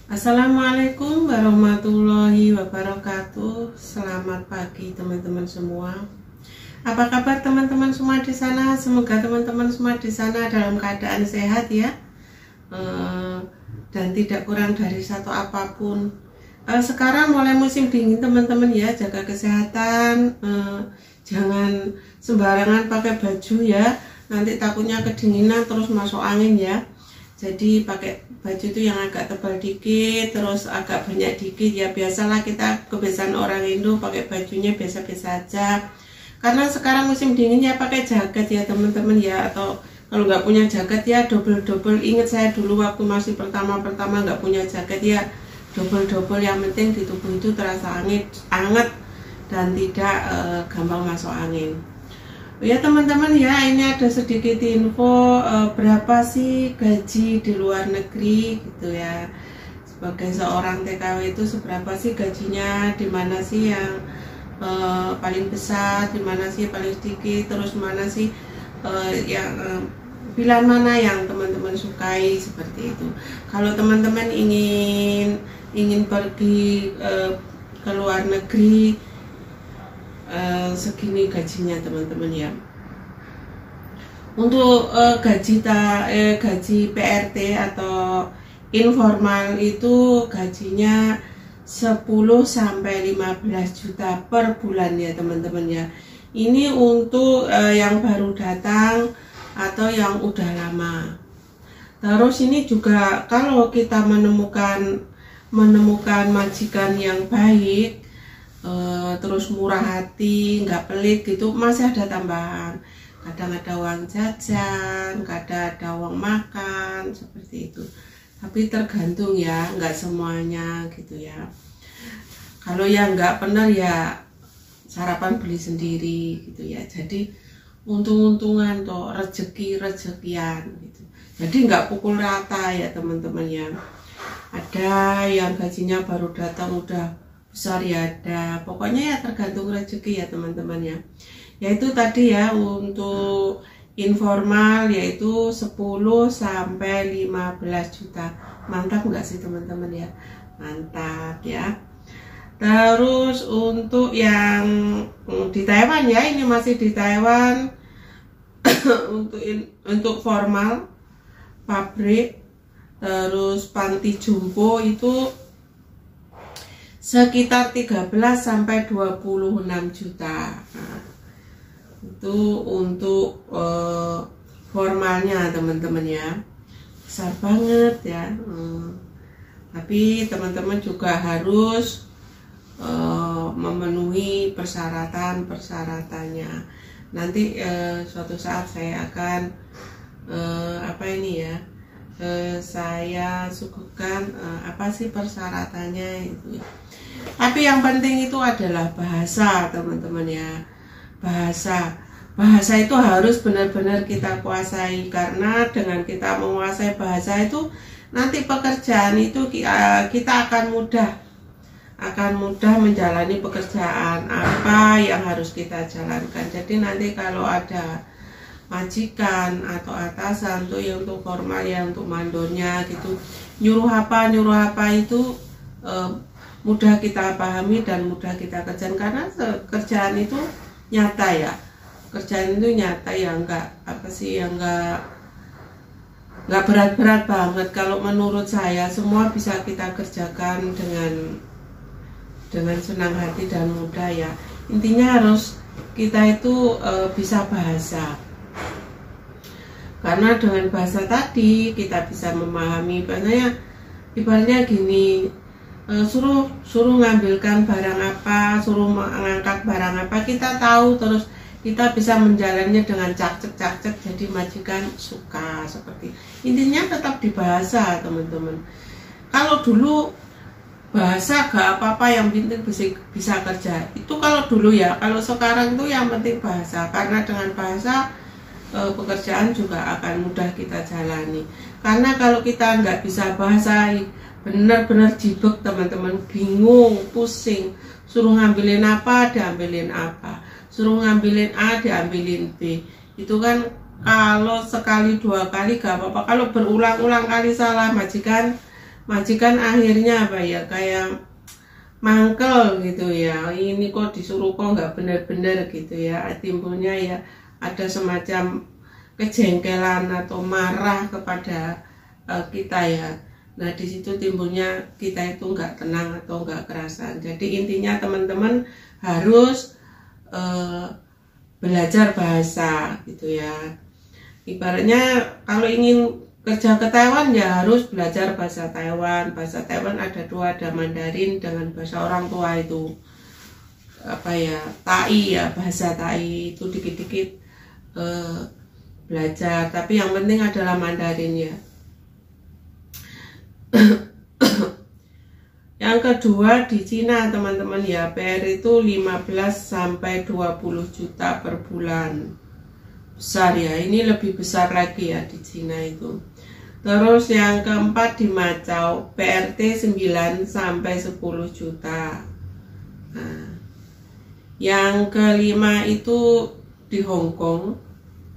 Assalamualaikum warahmatullahi wabarakatuh. Selamat pagi teman-teman semua. Apa kabar teman-teman semua di sana? Semoga teman-teman semua di sana dalam keadaan sehat ya, dan tidak kurang dari satu apapun. Sekarang mulai musim dingin teman-teman ya, jaga kesehatan, jangan sembarangan pakai baju ya, nanti takutnya kedinginan terus masuk angin ya. Jadi pakai baju itu yang agak tebal dikit, terus agak banyak dikit ya. Biasalah kita kebiasaan orang Indo pakai bajunya biasa-biasa aja. Karena sekarang musim dingin ya pakai jaket ya teman-teman ya. Atau kalau nggak punya jaket ya double-double. Ingat saya dulu waktu masih pertama-pertama nggak punya jaket ya double-double. Yang penting di tubuh itu terasa anget dan tidak gampang masuk angin. Ya teman-teman ya, ini ada sedikit info berapa sih gaji di luar negeri gitu ya. Sebagai seorang TKW itu seberapa sih gajinya, di mana sih yang paling besar, di mana sih paling sedikit, terus mana sih yang pilihan mana yang teman-teman sukai, seperti itu. Kalau teman-teman ingin pergi ke luar negeri, segini gajinya teman-teman ya. Untuk gaji PRT atau informal itu gajinya 10 sampai 15 juta per bulan ya teman-teman ya. Ini untuk yang baru datang atau yang udah lama. Terus ini juga kalau kita menemukan majikan yang baik, terus murah hati, nggak pelit gitu, masih ada tambahan. Kadang ada uang jajan, kadang ada uang makan, seperti itu. Tapi tergantung ya, nggak semuanya gitu ya. Kalau yang nggak benar ya sarapan beli sendiri gitu ya. Jadi untung-untungan toh, rezeki-rezekian gitu. Jadi nggak pukul rata ya teman-teman ya. Ada yang gajinya baru datang udah besar ya ada, pokoknya ya tergantung rezeki ya teman-teman ya. Yaitu tadi ya untuk informal yaitu 10 sampai 15 juta. Mantap nggak sih teman-teman ya? Mantap ya. Terus untuk yang di Taiwan ya, ini masih di Taiwan. untuk formal, pabrik, terus panti jompo itu sekitar 13 sampai 26 juta. Nah, itu untuk formalnya teman-teman ya. Besar banget ya. Tapi teman-teman juga harus memenuhi persyaratannya. Nanti suatu saat saya akan saya suguhkan apa sih persyaratannya itu. Tapi yang penting itu adalah bahasa teman-teman ya. Bahasa itu harus benar-benar kita kuasai, karena dengan kita menguasai bahasa itu nanti pekerjaan itu kita akan mudah menjalani pekerjaan apa yang harus kita jalankan. Jadi nanti kalau ada majikan atau atasan tuh yang untuk formal ya, untuk mandornya gitu, nyuruh apa itu mudah kita pahami dan mudah kita kerjakan, karena kerjaan itu nyata ya. Kerjaan itu nyata ya, nggak berat-berat banget. Kalau menurut saya semua bisa kita kerjakan dengan senang hati dan mudah ya. Intinya harus kita itu bisa bahasa. Karena dengan bahasa tadi kita bisa memahami, ibaratnya gini, suruh ngambilkan barang apa, suruh mengangkat barang apa, kita tahu, terus kita bisa menjalannya dengan cak-cek, jadi majikan suka. Seperti intinya tetap di bahasa teman-teman. Kalau dulu bahasa gak apa-apa, yang penting bisa kerja, itu kalau dulu ya. Kalau sekarang tuh yang penting bahasa, karena dengan bahasa pekerjaan juga akan mudah kita jalani. Karena kalau kita nggak bisa bahasa, benar-benar jibek teman-teman, bingung, pusing, suruh ngambilin apa diambilin apa, suruh ngambilin A diambilin B. Itu kan kalau sekali dua kali gak apa-apa, kalau berulang-ulang kali salah, majikan majikan akhirnya apa ya, kayak mangkel gitu ya, ini kok disuruh kok nggak bener-bener gitu ya, timbulnya ya ada semacam kejengkelan atau marah kepada kita ya. Nah di situ timbulnya kita itu nggak tenang atau nggak kerasan. Jadi intinya teman-teman harus belajar bahasa gitu ya. Ibaratnya kalau ingin kerja ke Taiwan ya harus belajar bahasa Taiwan. Bahasa Taiwan ada dua, ada Mandarin dengan bahasa orang tua itu apa ya, Tai ya, bahasa Tai itu dikit-dikit belajar. Tapi yang penting adalah Mandarin ya. Yang kedua di Cina teman-teman ya, PR itu 15 sampai 20 juta per bulan. Besar ya, ini lebih besar lagi ya di Cina itu. Terus yang keempat di Macau, PRT 9 sampai 10 juta. Nah, yang kelima itu di Hong Kong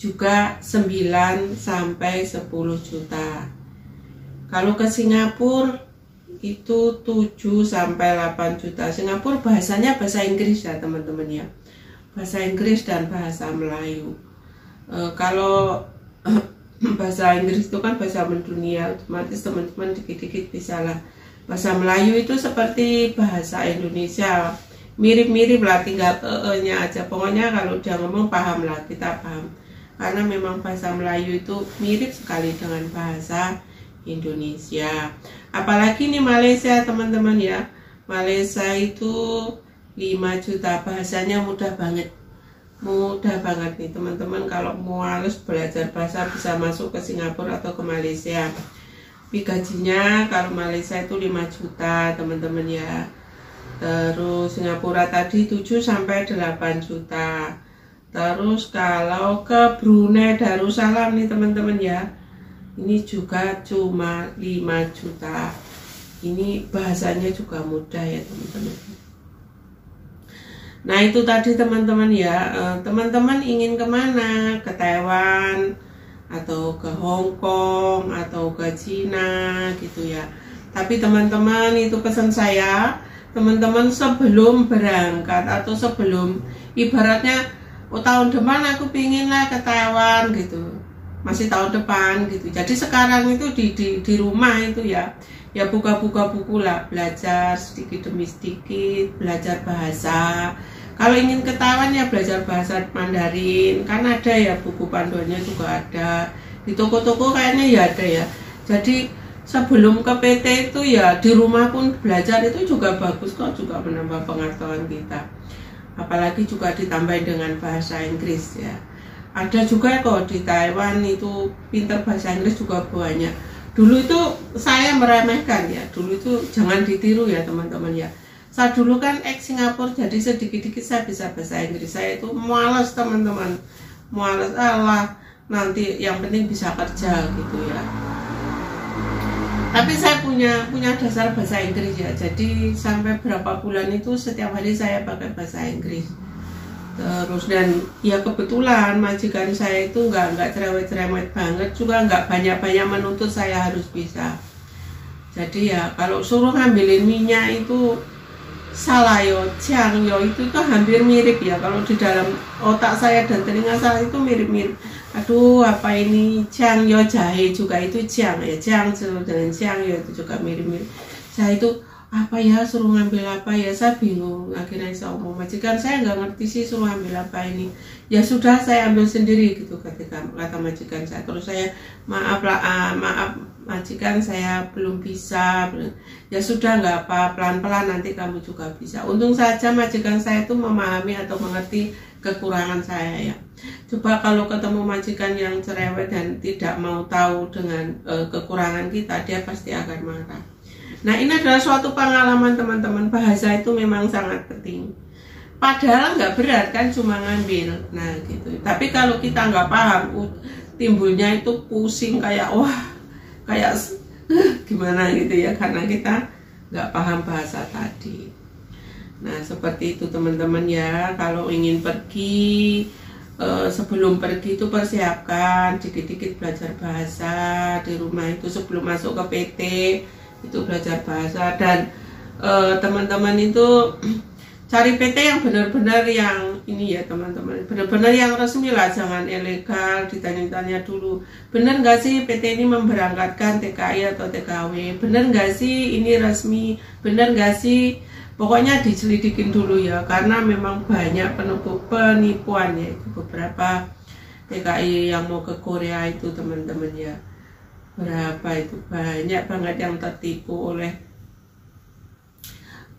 juga 9 sampai 10 juta. Kalau ke Singapura itu 7 sampai 8 juta. Singapura bahasanya bahasa Inggris ya teman-teman ya. Bahasa Inggris dan bahasa Melayu. Kalau bahasa Inggris itu kan bahasa mendunia, otomatis teman-teman dikit-dikit bisa lah. Bahasa Melayu itu seperti bahasa Indonesia, mirip-mirip lah, tinggal nya aja. Pokoknya kalau dia ngomong paham lah, kita paham. Karena memang bahasa Melayu itu mirip sekali dengan bahasa Indonesia. Apalagi nih Malaysia teman-teman ya. Malaysia itu 5 juta, bahasanya mudah banget. Mudah banget nih teman-teman, kalau mau halus belajar bahasa bisa masuk ke Singapura atau ke Malaysia. Tapi gajinya kalau Malaysia itu 5 juta teman-teman ya. Terus Singapura tadi 7 sampai 8 juta. Terus kalau ke Brunei Darussalam nih teman-teman ya, ini juga cuma 5 juta. Ini bahasanya juga mudah ya teman-teman. Nah itu tadi teman-teman ya, teman-teman ingin kemana? Ke Taiwan atau ke Hong Kong atau ke Cina gitu ya. Tapi teman-teman itu pesan saya, teman-teman sebelum berangkat atau sebelum ibaratnya tahun depan aku pingin lah ke Taiwan gitu, masih tahun depan gitu. Jadi sekarang itu di rumah itu ya buka-buka buku lah, belajar sedikit demi sedikit, belajar bahasa. Kalau ingin ke Taiwan ya belajar bahasa Mandarin, kan ada ya buku panduannya juga ada. Di toko-toko kayaknya ya ada ya. Jadi sebelum ke PT itu ya di rumah pun belajar itu juga bagus kok, juga menambah pengetahuan kita. Apalagi juga ditambah dengan bahasa Inggris ya. Ada juga kok di Taiwan itu pinter bahasa Inggris juga banyak. Dulu itu saya meremehkan ya, dulu itu jangan ditiru ya teman-teman ya. Saya dulu kan Singapura, jadi sedikit-dikit saya bisa bahasa Inggris. Saya itu malas teman-teman, malas, Allah nanti yang penting bisa kerja gitu ya. Tapi saya punya dasar bahasa Inggris ya, jadi sampai berapa bulan itu setiap hari saya pakai bahasa Inggris. Terus dan ya kebetulan majikan saya itu nggak cerewet-cerewet banget, juga nggak banyak-banyak menuntut saya harus bisa. Jadi ya kalau suruh ngambilin minyak itu salah yo, ciang yo itu hampir mirip ya. Kalau di dalam otak saya dan telinga saya itu mirip-mirip. Aduh apa ini ciang yo, jahe juga itu ciang ya, ciang dengan ciang yo itu juga mirip-mirip. Saya itu apa ya, suruh ngambil apa ya, saya bingung. Akhirnya saya omong majikan, saya nggak ngerti sih suruh ambil apa ini. Ya sudah saya ambil sendiri gitu kata majikan saya. Terus saya maaf majikan saya belum bisa. Ya sudah nggak apa, pelan-pelan nanti kamu juga bisa. Untung saja majikan saya itu memahami atau mengerti kekurangan saya ya. Coba kalau ketemu majikan yang cerewet dan tidak mau tahu dengan kekurangan kita, dia pasti akan marah. Nah ini adalah suatu pengalaman teman-teman, bahasa itu memang sangat penting. Padahal nggak berat kan, cuma ngambil. Nah gitu. Tapi kalau kita nggak paham, timbulnya itu pusing kayak wah, kayak gimana gitu ya, karena kita nggak paham bahasa tadi. Nah seperti itu teman-teman ya. Kalau ingin pergi, sebelum pergi itu persiapkan dikit-dikit belajar bahasa di rumah itu sebelum masuk ke PT. itu belajar bahasa. Dan teman-teman itu cari PT yang benar-benar yang ini ya teman-teman, benar-benar yang resmi lah, jangan ilegal. Ditanya-tanya dulu, benar nggak sih PT ini memberangkatkan TKI atau TKW, benar nggak sih ini resmi, benar nggak sih, pokoknya diselidikin dulu ya, karena memang banyak penipuan ya. Itu beberapa TKI yang mau ke Korea itu teman-teman ya, berapa itu banyak banget yang tertipu oleh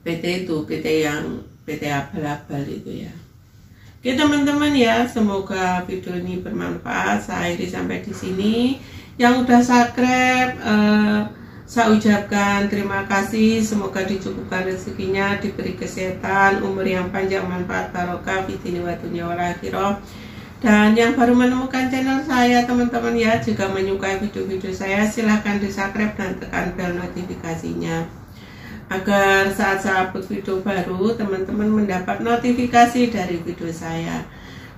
PT itu, PT abal-abal itu ya. Oke teman-teman ya, semoga video ini bermanfaat. Saya akhiri sampai di sini. Yang udah subscribe, saya ucapkan terima kasih. Semoga dicukupkan rezekinya, diberi kesehatan, umur yang panjang, manfaat barokah, fitini wa dunya wal akhirah. Dan yang baru menemukan channel saya teman-teman ya, jika menyukai video-video saya, silahkan di subscribe dan tekan bel notifikasinya, agar saat saya upload video baru teman-teman mendapat notifikasi dari video saya.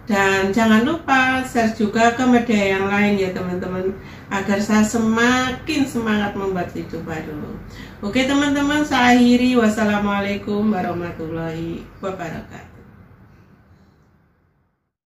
Dan jangan lupa share juga ke media yang lain ya teman-teman, agar saya semakin semangat membuat video baru. Oke teman-teman, saya akhiri. Wassalamualaikum warahmatullahi wabarakatuh.